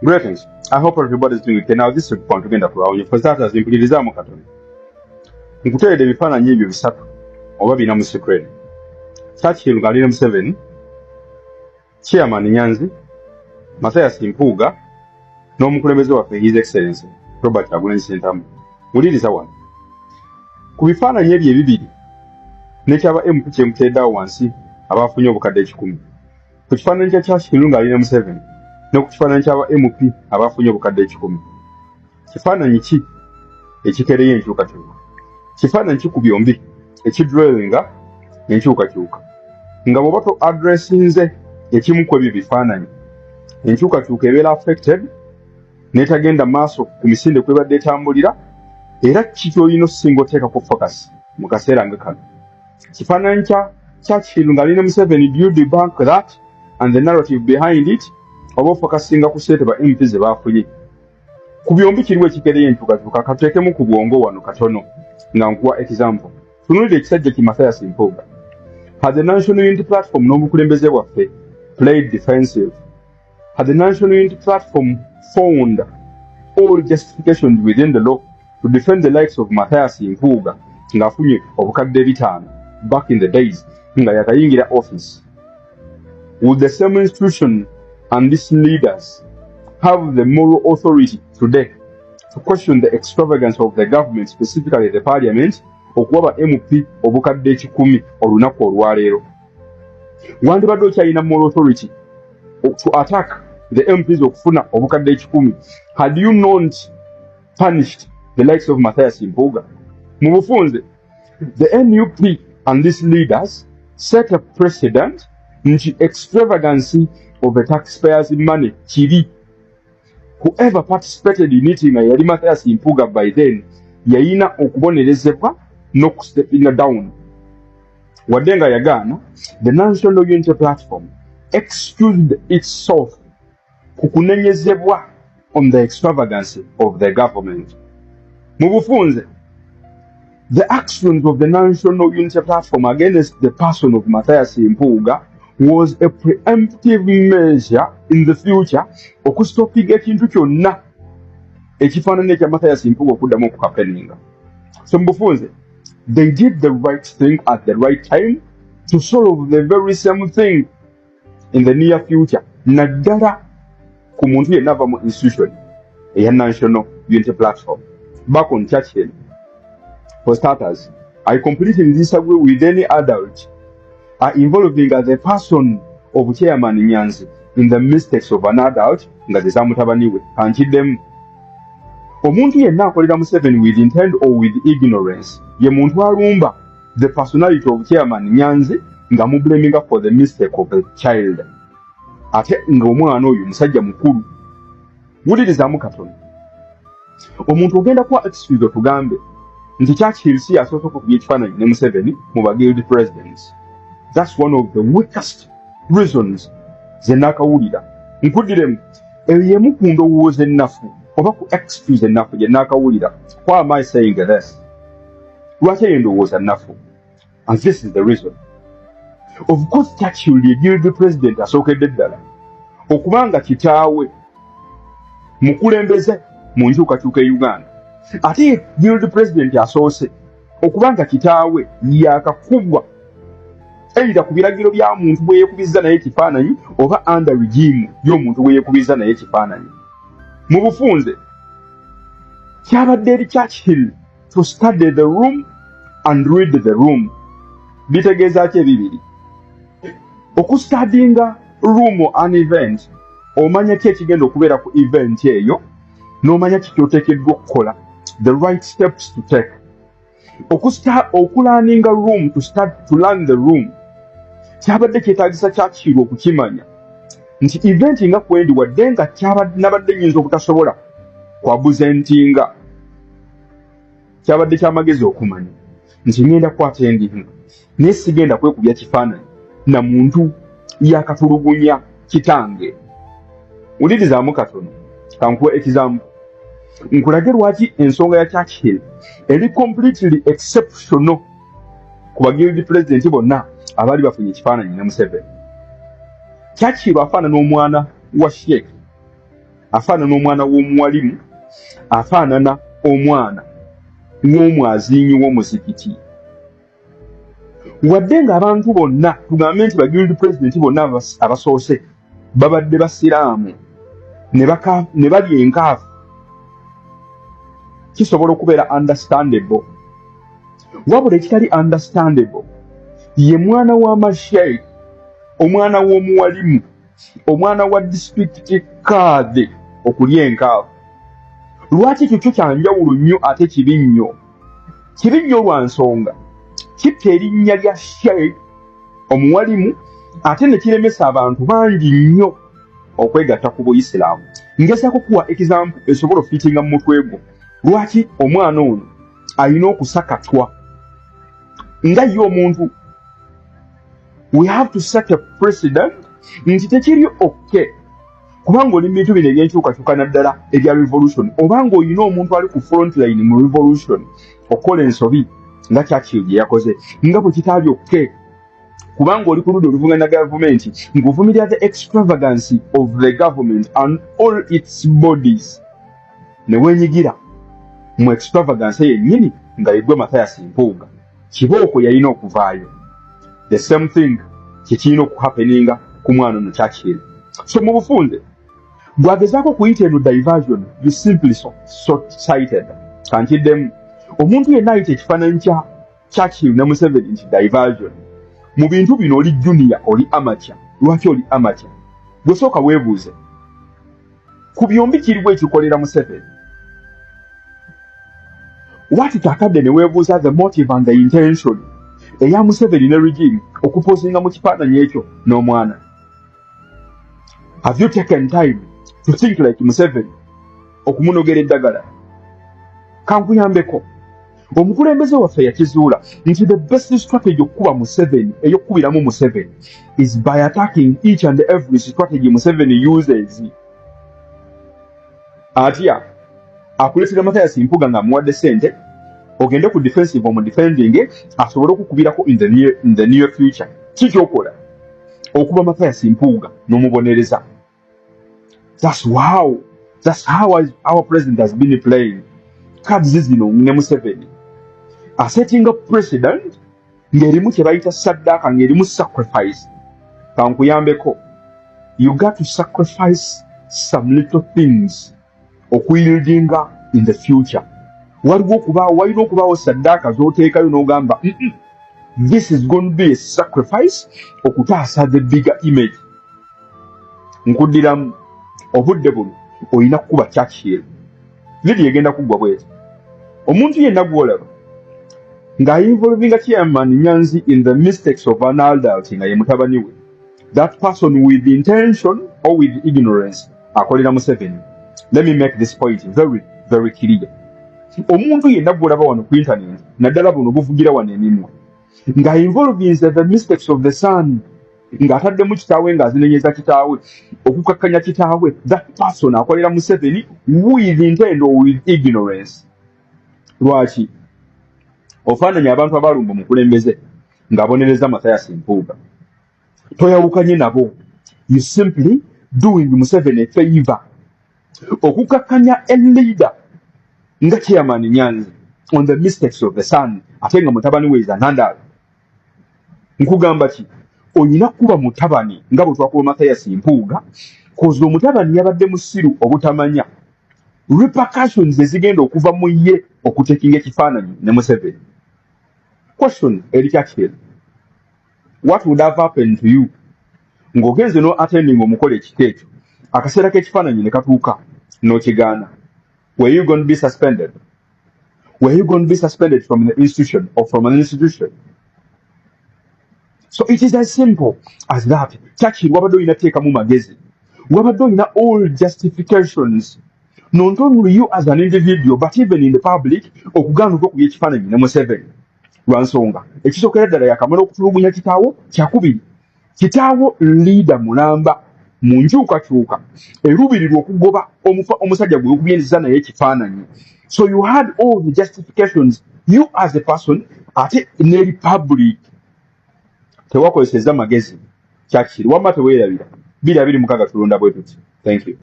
Greetings. I hope everybody's doing okay. Now this is point tugenda kulawunya. For starters, mpulirizamu katono. Nkuteredde ebifaananyi ebyo bisatu oba bina mu screen. Churchill ng'ali Museveni, Chairman Nyanzi, Mathias Mpuuga, n'omukulembeze waffe His Excellency Robert Kyagulanyi Ssentamu. Muliriza wano. Ku bifaananyi ebyo ebibiri n'ekyaba MP kyemuteddeawo wansi abaafunye obukadde 10. Ku kifaananyi kya Churchill ng'ali Museveni no ku kifaananyi ky'aba MP abaafunye obukadde 10. Kifaananyi ki ekikereyo enkyukakyuka? Kifaananyi ki ku byombi ekidrawinga enkyukakyuka? Nga bw'oba to addressinze ekimu ku ebyo bifaananyi, enkyukakyuka ebeera affected n'etagenda maaso ku misinde kwebadde etambulira, era ki ky'olina okusinga oteekako focus mu kaseera nga kano? Kifaananyi kya Churchill ng'ali ne Museveni, do you debunk that and the narrative behind it, oba ofokasinga ku ssente ba MP ze baafunye? Ku byombi kiriwo ekikereyo enkyukakyuka. Katuteekemu ku bwongo wano katono nga nkuwa example. Tunuulira ekisajja ki Mathias Mpuuga. Had the National Unity Platform n'obukulembeze bwaffe played defensive, had the National Unity Platform found all justifications within the law to defend the likes of Mathias Mpuuga ng'afunye obukadde 5 back in the days nga yatayingira office, would the same institution and these leaders have the moral authority today to question the extravagance of the government, specifically the parliament, okuwaba MP obukadde 10 olunaku olwaleero? Wandibadde okyalina moral authority to attack the MPs okufuna obukadde 10 had you not punished the likes of Mathias Mpuuga? Mu bufunze, the NUP and these leaders set a precedent nti extravagance of the taxpayers' money kiri. Whoever participated in it nga yali Mathias Mpuuga by then yayina okubonerezebwa n'okusteppinga down. Wadde nga yagaana, the National Unity Platform excused itself ku kunenyezebwa on the extravagance of the government. Mu bufunze, the actions of the National Unity Platform against the person of Mathias Mpuuga was a preemptive measure in the future okustoppinga ekintu kyonna ekifaanana ekya Mathias Mpuuga okuddamu okukapeninga. So mu bufunze, they did the right thing at the right time to solve the very same thing in the near future. Naddala ku muntu yenna ava mu institution eya National Unity Platform. Back on Churchill. For starters, I completely disagree with any adult involving the person of Chairman Nyanzi in the mistakes of an adult nga zezamutabaniwe. Kankiddemu. Omuntu yenna akolera Museveni with intent or with ignorance ye muntu alumba the personality of Chairman Nyanzi nga mublaminga for the mistake of a child. Ate nga omwana oyo musajja mukulu. Wulirizamu katono. Omuntu ogenda kwa excuse tugambe nti Churchill si asoose okukubya ekifaananyi ne Museveni mu ba guild presidents. That's one of the weakest reasons ze nakawulira. Nkuddiremu eyemu ku ndowooza ennafu oba ku excuse ennafu gye nakawulira. Why am I saying this? Lwaki eyo ndowooza nnafu? And this is the reason. Of course Churchill ye guild president asookedde ddala okubanga kitaawe mukulembeze mu nkyukakyuka e Uganda. Ate guild president asoose okubanga kitaawe yakakubwa either ku biragiro bya muntu bwe yeekubiza naye ekifaananyi oba under regime y'omuntu bwe yeekubiza naye ekifaananyi. Mu bufunze, kyabadde eri Churchill to study the room and read the room. Bitegeeza ki ebibiri? Okustudinga room or an event, omanya ki ekigenda okubeera ku event eyo, n'omanya ki ky'oteekeddwa okukola, the right steps to take. Okulaninga room to learn the room, kyabadde kyetaagisa Churchill okukimanya nti event nga kwendi wadde nga nabadde nyinza obutasobola kwabuzentinga, kyabadde kyamagezi okumanya nti ngenda kwatendinga naye sigenda kwekubya kifaananyi na muntu yakatulugunya kitange. Ulirizaamu katono kankuwa example. Nkulage lwaki ensonga ya Churchill eri completely exceptional ku baguild president bonna abali bafunye ekifaananyi ne Museveni. Churchill afaanana n'omwana wa Sheikh afaanana omwana w'omuwalimu, afaanana omwana w'omwaziinyi w'omuzikiti. Wadde ng'abantu bonna tugambe nti baguild president bonna abasoose babadde basiraamu ne balya enkaafu, kisobola okubeera understandable. Wabula ekitali understandable ye mwana wa masheikh, omwana w'omuwalimu, omwana wa district kaadhi okulya enkaafu. Lwaki ekyo kyo kyanjawulo nnyo ate kibi nnyo? Kibi nnyo lwa nsonga kitta erinnya lya sheikh omuwalimu ate ne kiremesa abantu bangi nnyo okwegatta ku Buyisiraamu. Ngezaako kuwa example esobola ofiitinga mu mutwe gwo. Lwaki omwana ono alina okusakatwa nga ye omuntu? We have to set a precedent nti tekiri okay kubanga oli bintu bino ebyenkyukakyuka naddala ebya revolution, obanga olina omuntu ali ku front line mu revolution okola ensobi nga Churchill gye yakoze, nga bwe kitali okay kubanga oli ku ludda oluvuganya gavumenti ng'ovumirira the extravagance of the government and all its bodies, ne weenyigira mu extravagance yennyini nga yeggwe Mathias Mpuuga, kibooko yalina okuvaayo. The same thing kikirina okuhappeninga ku mwana ono Churchill. So mu bufunze bwagezaako okuyita eno diversion, you simply short-sighted. Kankiddemu omuntu yenna ayita ekifaananyi kya Churchill ne Museveni nti diversion. Mu bintu bino oli junior, oli amateur. Lwaki oli amateur? Gwe sooka weebuuze ku byombi kiriwo ekikolera Museveni. Wati kakadde ne weebuuza the motive and the intention eya Museveni ne regime okupozinga mu kifaananyi ekyo n'omwana. Have you taken time to think like Museveni okumunogera eddagala? Kankuyambeko omukulembeze waffe yakizuula nti the best strategy okukuba Museveni ey'okukubiramu Museveni is by attacking each and every strategy Museveni uses. Atya akuletera Mathias Mpuuga ng'amuwadde ssente ogende ku defensive omudefending asobole okukubirako in the near future. Kikyokola okuba Mathias Mpuuga n'omubonereza. That's how our president has been playing cards zino ne Museveni. Setting up president ng'erimu kye bayita saddaaka, ng'erimu sacrifice. Kankuyambeko, you got to sacrifice some little things okuyildinga in the future. Walina okubaawo saddaaka z'oteekayo n'ogamba this is going to be a sacrifice okutaasa the bigger image. Nkuddiramu obudde buno olina kukuba Churchill. Video egenda kuggwa bweti. Omuntu yenna gw'olaba ng'ayinvolvinga Chairman Nyanzi in the mistakes of an adult nga ye mutabani we, that person with intention or with ignorance akolera Museveni. Let me make this point very, very clear. Omuntu yenna gw'olaba wano ku internet naddala buno buvugira wano emimwa ng'ayinvolvinze the mistakes of the son, ng'ataddemu kitaawe ng'azinenyeza kitaawe okukakkanya kitaawe, that person akolera Museveni with intent or with ignorance. Lwaki ofaananya abantu abalumba omukulembeze ng'abonereza Mathias Mpuuga? Toyawukanye nabo. You simply doing Museveni a favor okukakkanya a leader nga Chairman Nyanzi on the mistakes of the son, ate nga mutabani we is anandala. Nkugamba ki? Olina kuba mutabani nga bwe twakuba Mathias Mpuuga, kozi omutabani yabadde musiru obutamanya repercussions ezigenda okuva mu ye okutekinga ekifaananyi ne Museveni. Question eri Churchill, what would have happened to you ng'ogenze no attending omukola ekika ekyo akaseera k'ekifaananyi ne katuuka n'okigaana? Were you going to be suspended? Were you going to be suspended from the institution or from an institution? So it is as simple as that. Churchill wabadde olina teekamu magezi, wabadde olina all justifications, not only you as an individual but even in the public okugaana okwekulya ekifaananyi ne Museveni. Lwa nsonga ekisookera ddala yakamala okutulugunya kitaawo, kyakubiri kitaawo leader mulamba mu nkyukakyuka eruubirirwa okugoba omusajja gwe okubyenzisa naye ekifaananyi. So you had all the justifications, you as a person ate ne republic tewakozesezza magezi. Churchill wamma teweerabira 2026 tulonda bwe tuti. Thank you.